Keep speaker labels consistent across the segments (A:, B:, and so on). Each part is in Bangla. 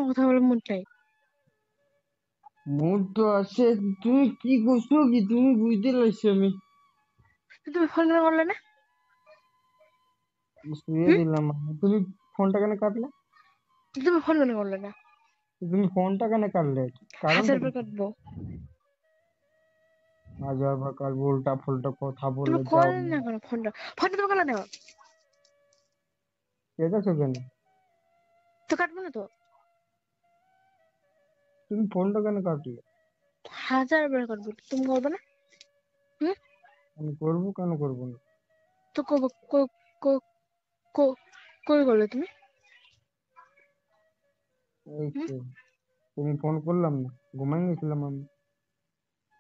A: কথা বলার মুড নাই।
B: মুড তো আছে, তুমি কি করছো কি? তুমি বুঝতে পারছি আমি।
A: তুমি ফোন কেন করলে না?
B: শুয়ে
A: হুম?
B: দিলাম আমি। তুমি ফোনটা কেন কাটলে?
A: তুমি ফোন কেন করলে না?
B: তুমি ফোনটা কেন কাটলে? কারণটা
A: 1000
B: কি?
A: বার কাটবো।
B: হাজার বাকার উল্টা ফুল্টা কথা
A: তুমি
B: বলে যাও।
A: করলে না কেন ফোনটা? ফোনটা তুমি করলে না?
B: ঠিক আছে কেন?
A: তো কাটবো না তো।
B: তুমি ফোনটা কেন কাটলে?
A: 1000 বার কাটবো, তুমি করবে না? হুম?
B: আমি করবো কেন, করবো না?
A: তো কই কই কই কই কই করলে তুমি?
B: এই
A: হুম?
B: তো, তুমি ফোন করলাম না, ঘুমাই গেছিলাম আমি।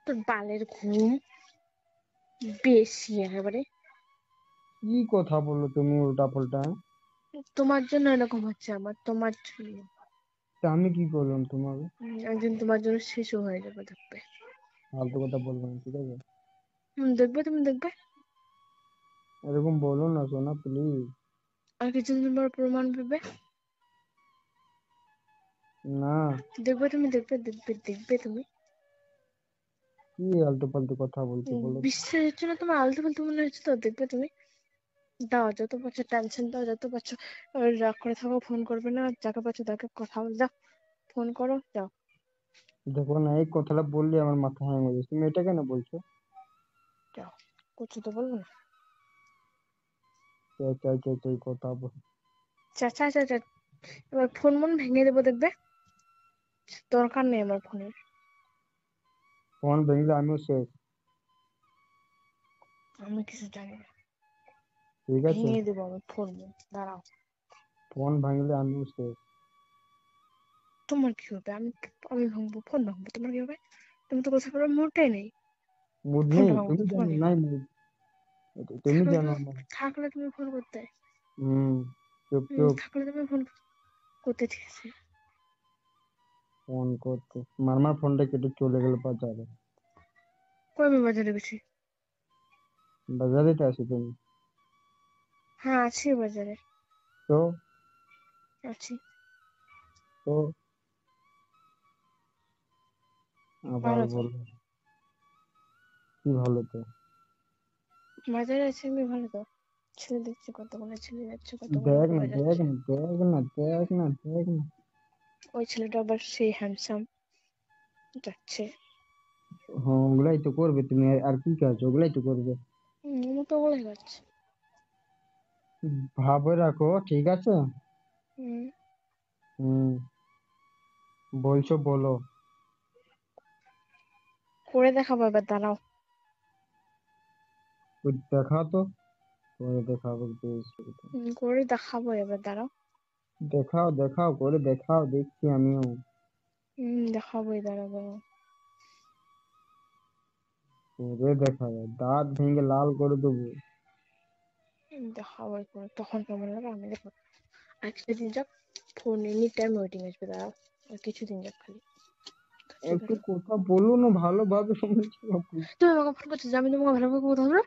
A: তোর বালের ঘুম বেশি একেবারে।
B: কি কথা বললো তুমি উল্টা পাল্টা?
A: তোমার জন্য এরকম হচ্ছে আমার, তোমার জন্য।
B: তা আমি কি করলাম তোমাকে?
A: একদিন তোমার জন্য শিশু হয়ে যাবে, দেখবে।
B: ফালতু কথা বলবো না, ঠিক আছে?
A: দেখবে, তুমি দেখবে।
B: এরকম বলো না সোনা, প্লিজ।
A: আর কিছুদিন পর প্রমাণ পাবে।
B: না।
A: দেখবে তুমি, দেখবে দেখবে দেখবে তুমি।
B: কি আলতু ফালতু কথা বলছো বলো তো?
A: বিশ্বাস হচ্ছে না তোমার? আলতু ফালতু মনে হচ্ছে তো, দেখবে তুমি। দাও যত পারছো টেনশন দাও, যত পারছো রাগ করে থাকো, ফোন করবে না, যাকে পারছো তাকে কথা বলে দাও, ফোন করো যাও।
B: দেখো না, এই কথাটা বললে আমার মাথা হ্যাং হয়ে যাচ্ছে। তুমি এটা কেন বলছো?
A: যাও, কিছু তো বলবো না।
B: চাই চাই চাই চাই কথা বল।
A: চাচা চাচা, এবার ফোন মন ভেঙে দেবো, দেখবে। দরকার নেই আমার ফোনের।
B: ফোন ভেঙলে আমিও শেষ।
A: আমি কিছু জানি না।
B: ঠিক আছে?
A: ভেঙে দেবো আমি ফোন, দাঁড়াও।
B: ফোন ভাঙলে আমিও শেষ।
A: তোমার কি হবে? আমি আমি ভাঙবো, ফোন ভাঙবো, তোমার কি হবে? তুমি তো কথা বলার মুডটাই নেই।
B: মুড নেই,
A: ফোনটা ভাঙবো
B: তুমি
A: তো তোমার
B: জানো
A: কি
B: নাই
A: হবে?
B: মুড। তুমি
A: থাকলে
B: জানো
A: তো,
B: না।
A: থাকলে তুমি ফোন করতে।
B: হুম। চুপ চুপ।
A: থাকলে তুমি ফোন করতে, ঠিক আছে।
B: ফোন করতে মারমার ফোনটা কেটে চলে গেল বাজারে।
A: কই আমি বাজারে গেছি?
B: বাজারে তো আছো তুমি।
A: হ্যাঁ আছি বাজারে।
B: তো
A: আছি।
B: তো আবার
A: ভালো তো।
B: বলো। কি ভালো তো?
A: বাজারে আছি আমি, ভালো তো। ছেলে দেখছি কতগুলো, ছেলে যাচ্ছে কতগুলো
B: দেখ না
A: ঘুরে
B: দেখ
A: যাচ্ছে।
B: না দেখ না দেখ না দেখ না।
A: ওই ছেলেটা আবার সেই হ্যান্ডসাম যাচ্ছে।
B: হ্যাঁ, ওগুলাই তো করবে তুমি, আর কি কাজ? ওগুলাই তো করবে।
A: আমার তো ওগুলোই যাচ্ছে।
B: ভাবে রাখো, ঠিক আছে?
A: হম।
B: হুম। বলছো বলো।
A: করে দেখাবো এবার, দাঁড়াও।
B: ওই দেখাও তো। করে দেখাবো বেশ।
A: করে দেখাবো এবার, দাঁড়াও।
B: দেখাও দেখাও, করে দেখাও, দেখছি আমিও।
A: দেখাবোই, দাঁড়াও দাঁড়াও।
B: করে দেখাবো, দাঁত ভেঙে লাল করে দেবো।
A: দেখাবোই করে, তখন কেমন লাগে আমি দেখো। আর কিছুদিন যাক, ফোন এনি টাইম ওয়েটিং আসবে, দাঁড়াও। আর কিছুদিন যাক খালি। ঠিক
B: একটু
A: আছে।
B: কথা বলো না, ভালোভাবে শুনছি।
A: তুমি আমাকে ফোন করছো যে আমি তোমাকে ভালোভাবে কথা বলবো?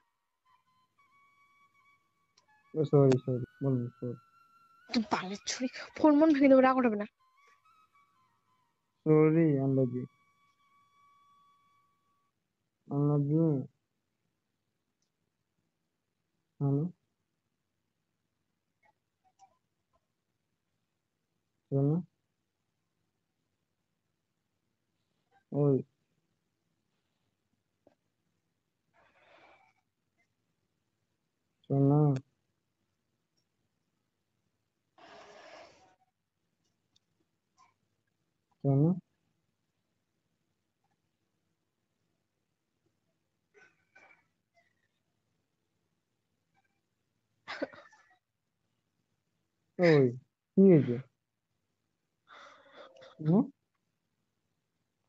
B: সরি সরি, বলুন সরি।
A: তুই বালের ছুরি, ফোন মন ভেঙে দেবো, রাগ হবে না।
B: Sorry, I love you. I love you. Hello. শোনো। ওই। শোনো। শোনো। ওই। কি হয়েছে? হুম?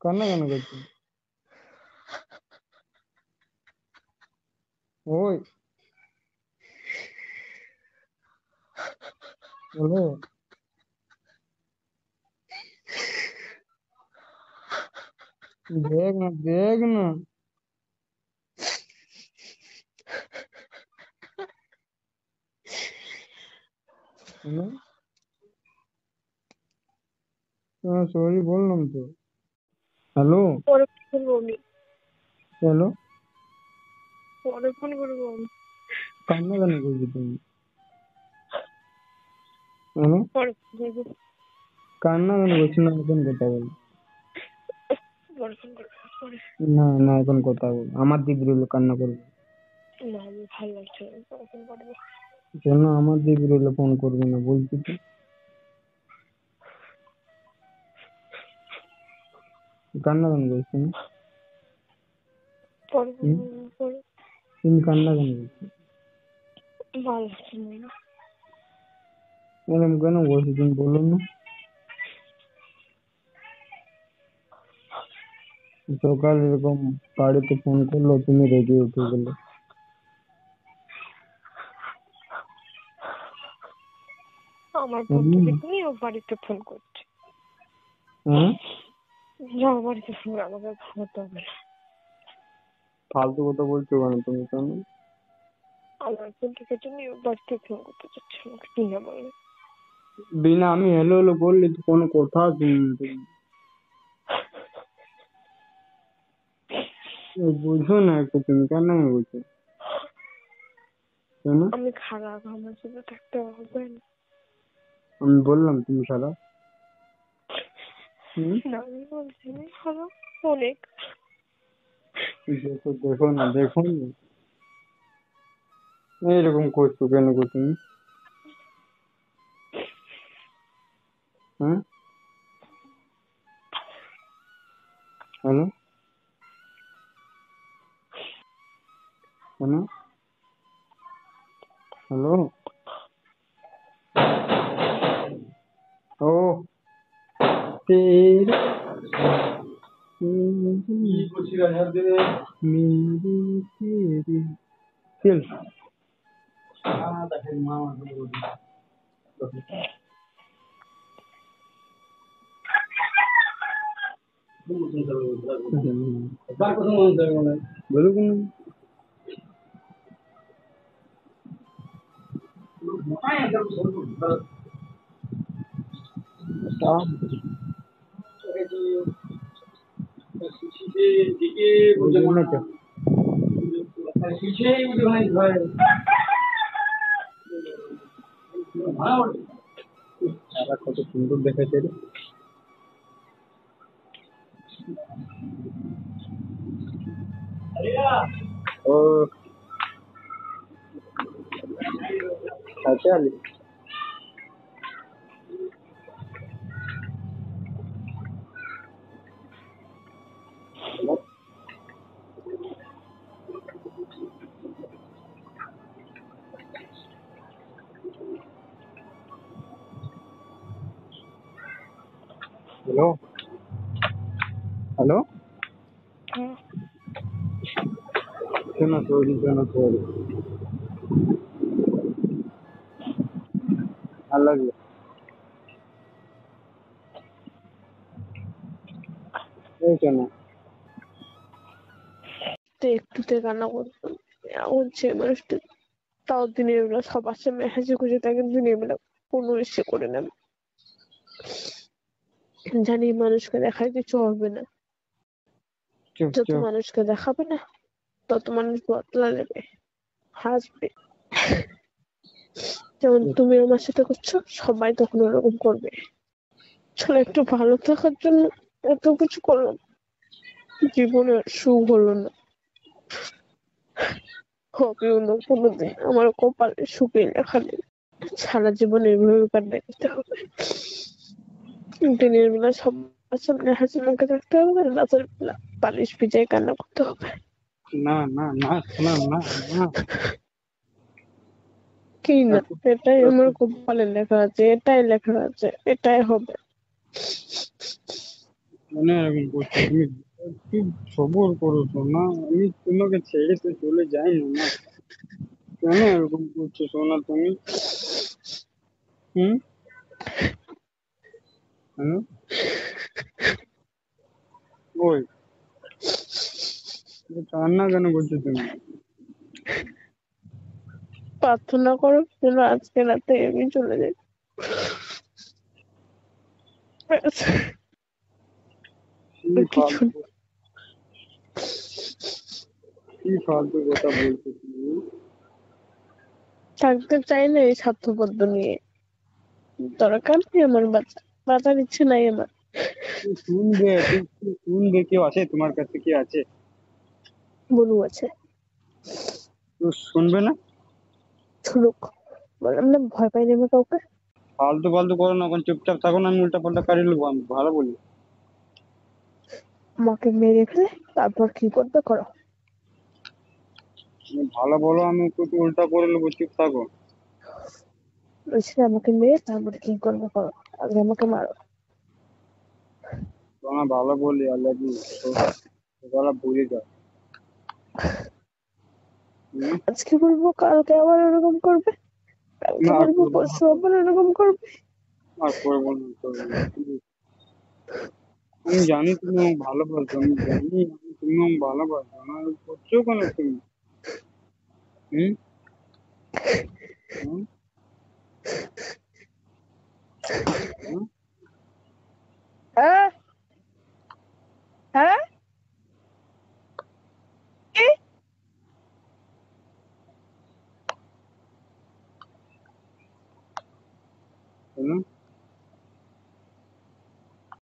B: কান্না কেন করছো? ওই। বলো। দেখ না দেখ না। শোনো। সরি বললাম তো। হ্যালো।
A: পরে ফোন করবো আমি,
B: হ্যালো।
A: পরে ফোন করবো আমি,
B: কান্না কেন করছো তুমি? হ্যালো।
A: পরে ফোন করবো,
B: কান্না কেন করছো না? এখন কথা বল।
A: পরে ফোন করবো, পরে।
B: না না, এখন কথা বল। আমার দিক রইলো কান্না করবে।
A: না, আমি ভালো লাগছে না, পরে ফোন করবো।
B: কেন আমার দিক রইলো ফোন করবে না বলছি তো? কান্না কেন করছো তুমি?
A: পরে ফোন
B: হুম?
A: করবো, পরে।
B: তুমি কান্না কেন করছো?
A: ভালো লাগছে না।
B: এরকম কেন করছো তুমি বলো না? সকাল এরকম বাড়িতে ফোন করলো, তুমি রেগে উঠে গেলে।
A: আমার
B: হুম।
A: বন্ধুকে নিয়ে ও বাড়িতে ফোন করছে।
B: হ্যাঁ,
A: যাও বাড়িতে ফোন, আমাকে খাওয়াতে হবে না।
B: ফালতু কথা বলছো কেন তুমি? কেন?
A: আমার বন্ধুকে নিয়ে ও বাড়িতে ফোন করতে চাচ্ছে, আমাকে কিনা বলে।
B: বিনা আমি হেলো হেলো বললি তো কোনো কথা শুনি তুমি। বুঝো না একটু তুমি কেন বলছো? কেন?
A: আমি খারাপ, আমার সাথে থাকতে হবে না।
B: আমি বললাম তুমি সারা। হুম?
A: না, আমি বলছি আমি খারাপ অনেক।
B: দেখো দেখো না, দেখো না, এইরকম করছো কেন গো তুমি? হ্যাঁ। হ্যালো। হ্যালো। হ্যালো। ও तेरे मेरे तेरे चल। बोलो कौन? आप बोलो ना क्या? सारा कत सुंदर देखाচ্ছে রে। ও খাইতে আলি? হ্যালো। হ্যালো।
A: হ্যাঁ,
B: শোনো সরি, শোনো সরি। I love you. এই শোনো।
A: তো একটুতে কান্না করতাম। এখন সে মানুষটা তাও দিনের বেলা সবার সামনে হাসি খুশি থাকে, দিনের বেলা কোনো ইসে করে না। জানি মানুষকে দেখায় কিছু হবে না,
B: চুপ
A: যত
B: চুপ।
A: মানুষকে দেখাবে না তত মানুষ বদলা নেবে, হাসবে। যেমন
B: চুপ।
A: তুমি আমার সাথে করছো, সবাই তখন ওরকম করবে। আসলে একটু ভালো থাকার জন্য এত কিছু করলাম, জীবনে সুখ হলো না, হবেও না কোনোদিন। আমার কপালে সুখে লেখা নেই, সারা জীবন এইভাবে কাটিয়ে দিতে হবে। দিনের বেলা সবার সামনে হাসি মুখে থাকতে হবে, আর রাতের বেলা বালিশ ভিজায় কান্না করতে হবে।
B: না না না শোনা না। না
A: কি না,
B: এত
A: এটাই
B: এত
A: আমার কপালে লেখা আছে, এটাই লেখা আছে, এটাই হবে।
B: মানে এরকম করছো তুমি? একটু সবর করো সোনা, আমি তোমাকে ছেড়ে তো চলে যাই না না। কেন এরকম করছো সোনা তুমি? হুম? হ্যালো। ওই কান্না কেন করছো তুমি?
A: প্রার্থনা করো যেন আজকে রাতে আমি চলে যাই। ব্যাস।
B: কি
A: কিছু
B: ফালতু কি ফালতু কথা বলছো তুমি?
A: থাকতে চাই না এই স্বার্থপর নিয়ে। দরকার নেই আমার বাঁচার ইচ্ছে নাই আমার।
B: তুই শুনবে, কেউ আছে তোমার কাছে, কি আছে?
A: বলু আছে,
B: তুই শুনবে না?
A: শুনুক। বললাম না ভয় পাই নেবে কাউকে।
B: ফালতু ফালতু করো না, এখন চুপচাপ থাকো না, আমি উল্টা পাল্টা কারি নেবো, আমি ভালো বলি।
A: আমাকে মেরে ফেলে তারপর কি করবে করো।
B: তুমি ভালো বলো, আমি একটু উল্টা করে নেবো, চুপ থাকো।
A: বলছি আমাকে মেরে তারপরে কি করবে করো, আগে আমাকে মারো।
B: সোনা ভালো বলি, আই লাভ ইউ। ওরা ভুলে যাও। হুম?
A: আজকে বলবো কালকে আবার এরকম করবে, কালকে
B: না, আর
A: বলবো
B: করবো না,
A: পরশু আবার এরকম করবে।
B: আর করবো না, করবো না, please। আমি জানি তুমি আমাকে ভালোবাসো, আমি জানি তুমি আমাকে ভালোবাসো না, করছো কেন তুমি? হুম? হুম? হুম?
A: হ্যাঁ, হ্যাঁ, কি?
B: হুম?